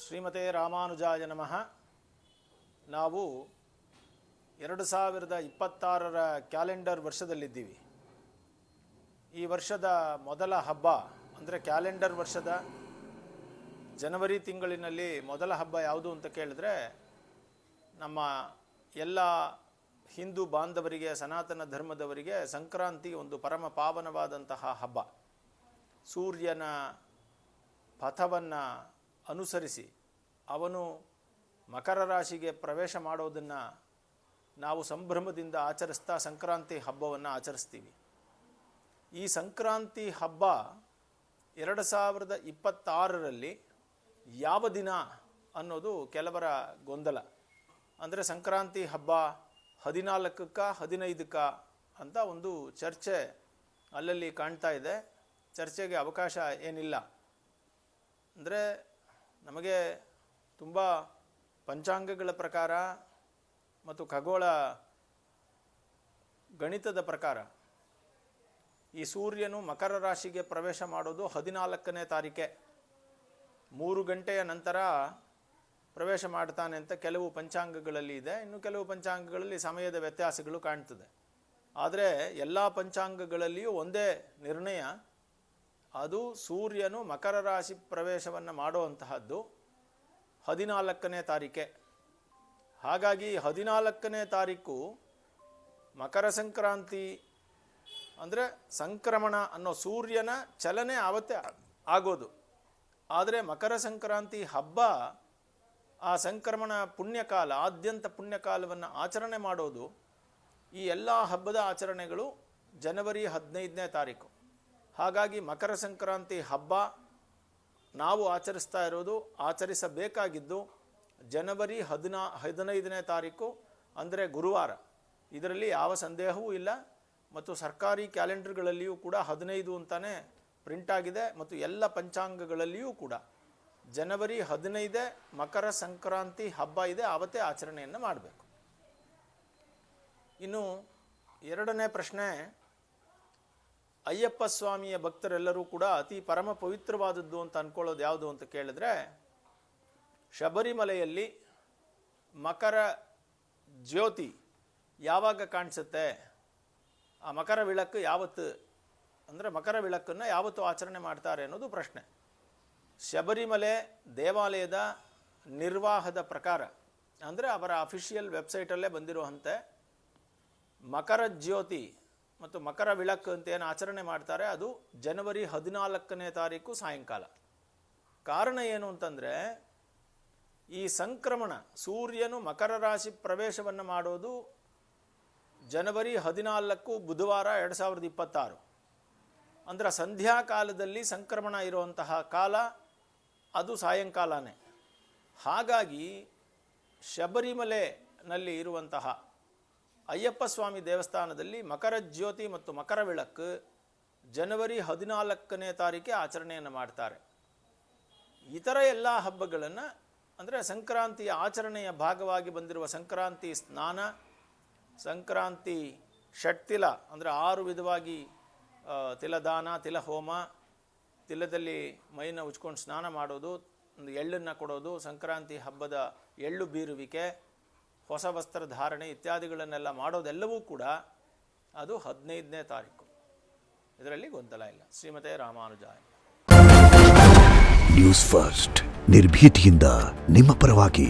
ಶ್ರೀಮತೆ ರಾಮಾನುಜಾಯ ನಮಃ. ನಾವು 2026ರ ಕ್ಯಾಲೆಂಡರ್ ವರ್ಷದಲ್ಲಿದ್ದೀವಿ. ಈ ವರ್ಷದ ಮೊದಲ ಹಬ್ಬ ಅಂದರೆ ಕ್ಯಾಲೆಂಡರ್ ವರ್ಷದ ಜನವರಿ ತಿಂಗಳಿನಲ್ಲಿ ಮೊದಲ ಹಬ್ಬ ಯಾವುದು ಅಂತ ಕೇಳಿದ್ರೆ ನಮ್ಮ ಎಲ್ಲ ಹಿಂದೂ ಬಾಂಧವರಿಗೆ, ಸನಾತನ ಧರ್ಮದವರಿಗೆ ಸಂಕ್ರಾಂತಿ ಒಂದು ಪರಮ ಪಾವನವಾದಂತಹ ಹಬ್ಬ. ಸೂರ್ಯನ ಪಥವನ್ನು ಅನುಸರಿಸಿ ಅವನು ಮಕರ ರಾಶಿಗೆ ಪ್ರವೇಶ ಮಾಡೋದನ್ನು ನಾವು ಸಂಭ್ರಮದಿಂದ ಆಚರಿಸ್ತಾ ಸಂಕ್ರಾಂತಿ ಹಬ್ಬವನ್ನು ಆಚರಿಸ್ತೀವಿ. ಈ ಸಂಕ್ರಾಂತಿ ಹಬ್ಬ 2026ರಲ್ಲಿ ಯಾವ ದಿನ ಅನ್ನೋದು ಕೆಲವರ ಗೊಂದಲ. ಅಂದರೆ ಸಂಕ್ರಾಂತಿ ಹಬ್ಬ 14ಕ್ಕ 15ಕ್ಕ ಅಂತ ಒಂದು ಚರ್ಚೆ ಅಲ್ಲಲ್ಲಿ ಕಾಣ್ತಾ ಇದೆ. ಚರ್ಚೆಗೆ ಅವಕಾಶ ಏನಿಲ್ಲ. ಅಂದರೆ ನಮಗೆ ತುಂಬ ಪಂಚಾಂಗಗಳ ಪ್ರಕಾರ ಮತ್ತು ಖಗೋಳ ಗಣಿತದ ಪ್ರಕಾರ ಈ ಸೂರ್ಯನು ಮಕರ ರಾಶಿಗೆ ಪ್ರವೇಶ ಮಾಡೋದು 14ನೇ ತಾರೀಕೆ 3 ಗಂಟೆಯ ನಂತರ ಪ್ರವೇಶ ಮಾಡ್ತಾನೆ ಅಂತ ಕೆಲವು ಪಂಚಾಂಗಗಳಲ್ಲಿ ಇದೆ. ಇನ್ನು ಕೆಲವು ಪಂಚಾಂಗಗಳಲ್ಲಿ ಸಮಯದ ವ್ಯತ್ಯಾಸಗಳು ಕಾಣ್ತದೆ. ಆದರೆ ಎಲ್ಲ ಪಂಚಾಂಗಗಳಲ್ಲಿಯೂ ಒಂದೇ ನಿರ್ಣಯ, ಅದು ಸೂರ್ಯನು ಮಕರ ರಾಶಿ ಪ್ರವೇಶವನ್ನು ಮಾಡುವಂತಹದ್ದು 14ನೇ ತಾರೀಕೆ. ಹಾಗಾಗಿ 14ನೇ ತಾರೀಕು ಮಕರ ಸಂಕ್ರಾಂತಿ ಅಂದರೆ ಸಂಕ್ರಮಣ ಅನ್ನೋ ಸೂರ್ಯನ ಚಲನೆ ಆವತ್ತೇ ಆಗೋದು. ಆದರೆ ಮಕರ ಸಂಕ್ರಾಂತಿ ಹಬ್ಬ ಆ ಸಂಕ್ರಮಣ ಪುಣ್ಯಕಾಲ, ಆದ್ಯಂತ ಪುಣ್ಯಕಾಲವನ್ನು ಆಚರಣೆ ಮಾಡೋದು ಈ ಎಲ್ಲ ಹಬ್ಬದ ಆಚರಣೆಗಳು ಜನವರಿ 15ನೇ ತಾರೀಕು. ಹಾಗಾಗಿ ಮಕರ ಸಂಕ್ರಾಂತಿ ಹಬ್ಬ ನಾವು ಆಚರಿಸ್ತಾ ಇರೋದು, ಆಚರಿಸಬೇಕಾಗಿದ್ದು ಜನವರಿ 15ನೇ ತಾರೀಕು ಅಂದರೆ ಗುರುವಾರ. ಇದರಲ್ಲಿ ಯಾವ ಸಂದೇಹವೂ ಇಲ್ಲ. ಮತ್ತು ಸರ್ಕಾರಿ ಕ್ಯಾಲೆಂಡರ್ಗಳಲ್ಲಿಯೂ ಕೂಡ 15 ಅಂತಲೇ ಪ್ರಿಂಟ್ ಆಗಿದೆ. ಮತ್ತು ಎಲ್ಲ ಪಂಚಾಂಗಗಳಲ್ಲಿಯೂ ಕೂಡ ಜನವರಿ 15 ಮಕರ ಸಂಕ್ರಾಂತಿ ಹಬ್ಬ ಇದೆ, ಆವತ್ತೇ ಆಚರಣೆಯನ್ನು ಮಾಡಬೇಕು. ಇನ್ನು ಎರಡನೇ ಪ್ರಶ್ನೆ, ಅಯ್ಯಪ್ಪ ಸ್ವಾಮಿಯ ಭಕ್ತರೆಲ್ಲರೂ ಕೂಡ ಅತಿ ಪರಮ ಪವಿತ್ರವಾದದ್ದು ಅಂತ ಅಂದ್ಕೊಳ್ಳೋದು ಯಾವುದು ಅಂತ ಕೇಳಿದ್ರೆ, ಶಬರಿಮಲೆಯಲ್ಲಿ ಮಕರ ಜ್ಯೋತಿ ಯಾವಾಗ ಕಾಣಿಸುತ್ತೆ, ಆ ಮಕರ ವಿಳಕ್ಕು ಯಾವತ್ತು, ಅಂದರೆ ಮಕರ ವಿಳಕ್ಕನ್ನು ಯಾವತ್ತು ಆಚರಣೆ ಮಾಡ್ತಾರೆ ಅನ್ನೋದು ಪ್ರಶ್ನೆ. ಶಬರಿಮಲೆ ದೇವಾಲಯದ ನಿರ್ವಾಹದ ಪ್ರಕಾರ, ಅಂದರೆ ಅವರ ಅಫಿಷಿಯಲ್ ವೆಬ್ಸೈಟಲ್ಲೇ ಬಂದಿರುವಂತೆ ಮಕರ ಜ್ಯೋತಿ ಮತ್ತು ಮಕರ ವಿಳಕ್ಕು ಅಂತ ಏನು ಆಚರಣೆ ಮಾಡ್ತಾರೆ ಅದು ಜನವರಿ 14ನೇ ತಾರೀಕು ಸಾಯಂಕಾಲ. ಕಾರಣ ಏನು ಅಂತಂದರೆ, ಈ ಸಂಕ್ರಮಣ ಸೂರ್ಯನು ಮಕರ ರಾಶಿ ಪ್ರವೇಶವನ್ನು ಮಾಡೋದು ಜನವರಿ 14 ಬುಧವಾರ 2026. ಅಂದರೆ ಸಂಧ್ಯಾಕಾಲದಲ್ಲಿ ಸಂಕ್ರಮಣ ಇರುವಂತಹ ಕಾಲ ಅದು ಸಾಯಂಕಾಲನೇ. ಹಾಗಾಗಿ ಶಬರಿಮಲೆನಲ್ಲಿ ಇರುವಂತಹ ಅಯ್ಯಪ್ಪ ಸ್ವಾಮಿ ದೇವಸ್ಥಾನದಲ್ಲಿ ಮಕರ ಜ್ಯೋತಿ ಮತ್ತು ಮಕರ ವಿಳಕ್ಕು ಜನವರಿ 14ನೇ ತಾರೀಕೆ ಆಚರಣೆಯನ್ನು ಮಾಡ್ತಾರೆ. ಇತರ ಎಲ್ಲ ಹಬ್ಬಗಳನ್ನು ಅಂದರೆ ಸಂಕ್ರಾಂತಿಯ ಆಚರಣೆಯ ಭಾಗವಾಗಿ ಬಂದಿರುವ ಸಂಕ್ರಾಂತಿ ಸ್ನಾನ, ಸಂಕ್ರಾಂತಿ ಷಟ್ತಿಲ ಅಂದರೆ 6 ವಿಧವಾಗಿ ತಿಲದಾನ, ತಿಲಹೋಮ, ತಿಲದಲ್ಲಿ ಮೈನ ಉಜ್ಕೊಂಡು ಸ್ನಾನ ಮಾಡೋದು, ಒಂದು ಎಳ್ಳನ್ನು ಕೊಡೋದು, ಸಂಕ್ರಾಂತಿ ಹಬ್ಬದ ಎಳ್ಳು ಬೀರುವಿಕೆ, ಹೊಸ ವಸ್ತ್ರ ಧಾರಣೆ ಇತ್ಯಾದಿಗಳನ್ನೆಲ್ಲ ಮಾಡೋದೆಲ್ಲವೂ ಕೂಡ ಅದು 15ನೇ ತಾರೀಕು. ಇದರಲ್ಲಿ ಗೊಂದಲ ಇಲ್ಲ. ಶ್ರೀಮತೆ ರಾಮಾನುಜಾಯ. ನ್ಯೂಸ್ ಫಸ್ಟ್, ನಿರ್ಭೀತಿಯಿಂದ ನಿಮ್ಮ ಪರವಾಗಿ.